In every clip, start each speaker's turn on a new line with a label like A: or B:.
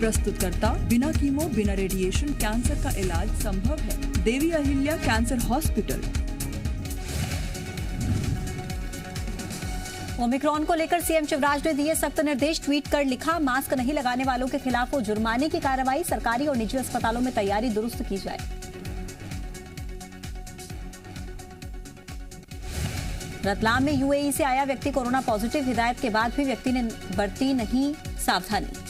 A: प्रस्तुतकर्ता बिना कीमो बिना radiation cancer का इलाज संभव है। Devi Ahilya cancer hospital.
B: Omicron को लेकर सीएम शिवराज ने दिए सख्त निर्देश। ट्वीट कर लिखा, मास्क नहीं लगाने वालों के खिलाफ हो जुर्माने की कार्रवाई। सरकारी और निजी अस्पतालों में तैयारी दुरुस्त की जाए। रतलाम में यूएई से आया व्यक्ति कोरोना पॉजिटिव। हिदायत के बाद भी व्यक्ति ने बरती नहीं सावधानी।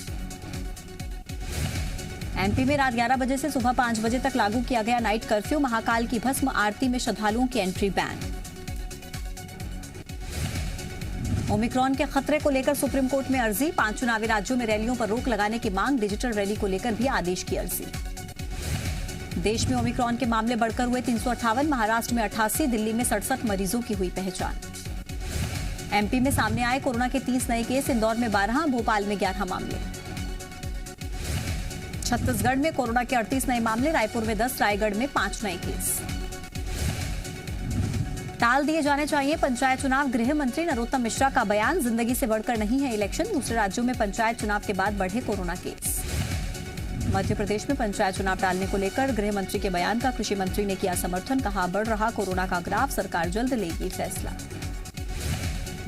B: एमपी में रात 11 बजे से सुबह 5 बजे तक लागू किया गया नाइट कर्फ्यू। महाकाल की भस्म आरती में श्रद्धालुओं की एंट्री बैन। ओमिक्रॉन के खतरे को लेकर सुप्रीम कोर्ट में अर्जी। 5 चुनावी राज्यों में रैलियों पर रोक लगाने की मांग। डिजिटल रैली को लेकर भी आदेश की अर्जी। देश में ओमिक्रॉन के मामले बढ़कर हुए 358। महाराष्ट्र में 88, दिल्ली में 67 मरीजों की हुई पहचान। एमपी में सामने आए कोरोना के 30 नए केस। इंदौर में 12, भोपाल में 11 मामले। छत्तीसगढ़ में कोरोना के 38 नए मामले। रायपुर में 10, रायगढ़ में 5 नए केस। टाल दिए जाने चाहिए पंचायत चुनाव। गृह मंत्री नरोत्तम मिश्रा का बयान, जिंदगी से बढ़कर नहीं है इलेक्शन। दूसरे राज्यों में पंचायत चुनाव के बाद बढ़े कोरोना केस। मध्य प्रदेश में पंचायत चुनाव टालने को लेकर गृह मंत्री के बयान का कृषि मंत्री ने किया समर्थन। कहा, बढ़ रहा कोरोना का ग्राफ, सरकार जल्द लेगी फैसला।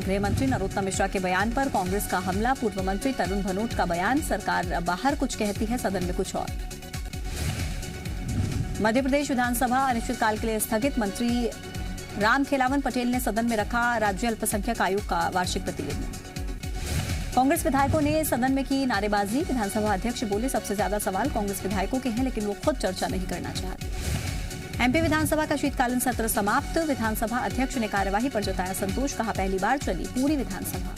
B: गृह मंत्री नरोत्तम मिश्रा के बयान पर कांग्रेस का हमला। पूर्व मंत्री तरुण भनोट का बयान, सरकार बाहर कुछ कहती है, सदन में कुछ और। मध्य प्रदेश विधानसभा अनिश्चितकाल के लिए स्थगित। मंत्री राम खेलावन पटेल ने सदन में रखा राज्य अल्पसंख्यक आयोग का वार्षिक प्रतिवेदन। कांग्रेस विधायकों ने सदन में की नारेबाजी। विधानसभा अध्यक्ष बोले, सबसे ज्यादा सवाल कांग्रेस विधायकों के हैं, लेकिन वो खुद चर्चा नहीं करना चाहते। एमपी विधानसभा का शीतकालीन सत्र समाप्त। विधानसभा अध्यक्ष ने कार्यवाही पर जताया संतोष। कहा, पहली बार चली पूरी विधानसभा।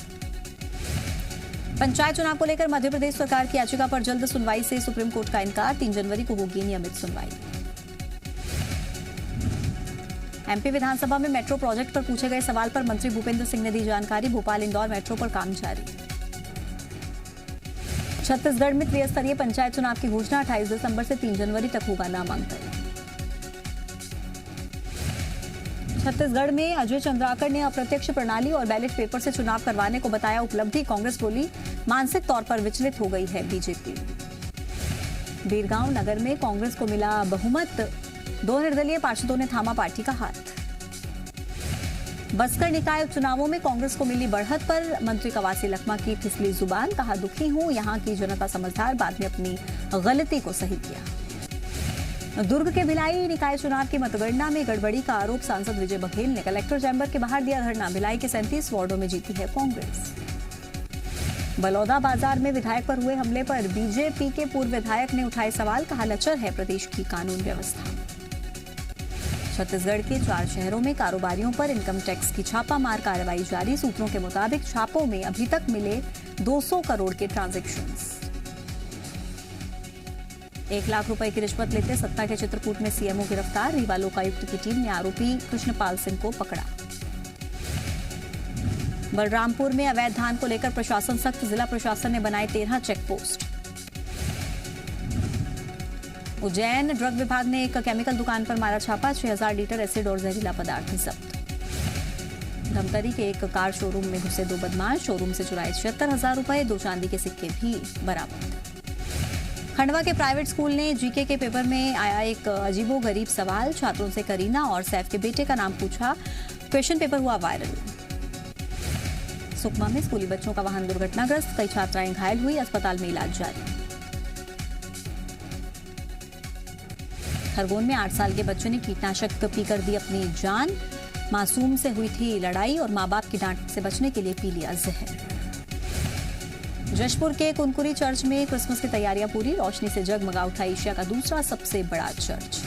B: पंचायत चुनाव को लेकर मध्य प्रदेश सरकार की याचिका पर जल्द सुनवाई से सुप्रीम कोर्ट का इनकार। 3 जनवरी को होगी नियमित सुनवाई। एमपी विधानसभा में मेट्रो प्रोजेक्ट पर पूछे गए सवाल पर मंत्री भूपेंद्र सिंह ने दी जानकारी। भोपाल इंदौर मेट्रो पर काम जारी। छत्तीसगढ़ में त्रिस्तरीय पंचायत चुनाव की घोषणा। 28 दिसंबर से 3 जनवरी तक होगा नामांकन। छत्तीसगढ़ में अजय चंद्राकर ने अप्रत्यक्ष प्रणाली और बैलेट पेपर से चुनाव करवाने को बताया उपलब्धि। कांग्रेस बोली, मानसिक तौर पर विचलित हो गई है बीजेपी। बीरगांव नगर में कांग्रेस को मिला बहुमत। 2 निर्दलीय पार्षदों ने थामा पार्टी का हाथ। बस्तर निकाय उपचुनावों में कांग्रेस को मिली बढ़त पर मंत्री कवासी लखमा की फिसली जुबान। कहा, दुखी हूं, यहां की जनता समझदार, बाद में अपनी गलती को सही किया। दुर्ग के भिलाई निकाय चुनाव की मतगणना में गड़बड़ी का आरोप। सांसद विजय बघेल ने कलेक्टर चैंबर के बाहर दिया धरना। भिलाई के 37 वार्डों में जीती है कांग्रेस। बलौदा बाजार में विधायक पर हुए हमले पर बीजेपी के पूर्व विधायक ने उठाए सवाल। कहा, लचर है प्रदेश की कानून व्यवस्था। छत्तीसगढ़ के 4 शहरों में कारोबारियों पर इनकम टैक्स की छापामार कार्रवाई जारी। सूत्रों के मुताबिक छापों में अभी तक मिले 200 करोड़ के ट्रांजैक्शंस। 1 लाख रुपए की रिश्वत लेते सत्ता के चित्रकूट में सीएमओ गिरफ्तार। रीवा लोकायुक्त की टीम ने आरोपी कृष्णपाल सिंह को पकड़ा। बलरामपुर में अवैध धान को लेकर प्रशासन सख्त। जिला प्रशासन ने बनाए 13 चेक पोस्ट। उज्जैन ड्रग विभाग ने एक केमिकल दुकान पर मारा छापा। 6000 लीटर एसिड और जहरीला पदार्थ जब्त। धमतरी के एक कार शोरूम में घुसे 2 बदमाश। शोरूम से चुराए 76,000 रुपए। 2 चांदी के सिक्के भी बरामद। खंडवा के प्राइवेट स्कूल ने जीके के पेपर में आया एक अजीबोगरीब सवाल। छात्रों से करीना और सैफ के बेटे का नाम पूछा। क्वेश्चन पेपर हुआ वायरल। सुकमा में स्कूली बच्चों का वाहन दुर्घटनाग्रस्त। कई छात्राएं घायल हुई। अस्पताल में इलाज जारी। खरगोन में 8 साल के बच्चे ने कीटनाशक पीकर दी अपनी जान। मासूम से हुई थी लड़ाई और मां बाप की डांट से बचने के लिए पी लिया जहर। जशपुर के कुनकुरी चर्च में क्रिसमस की तैयारियां पूरी। रोशनी से जगमगा उठा एशिया का दूसरा सबसे बड़ा चर्च।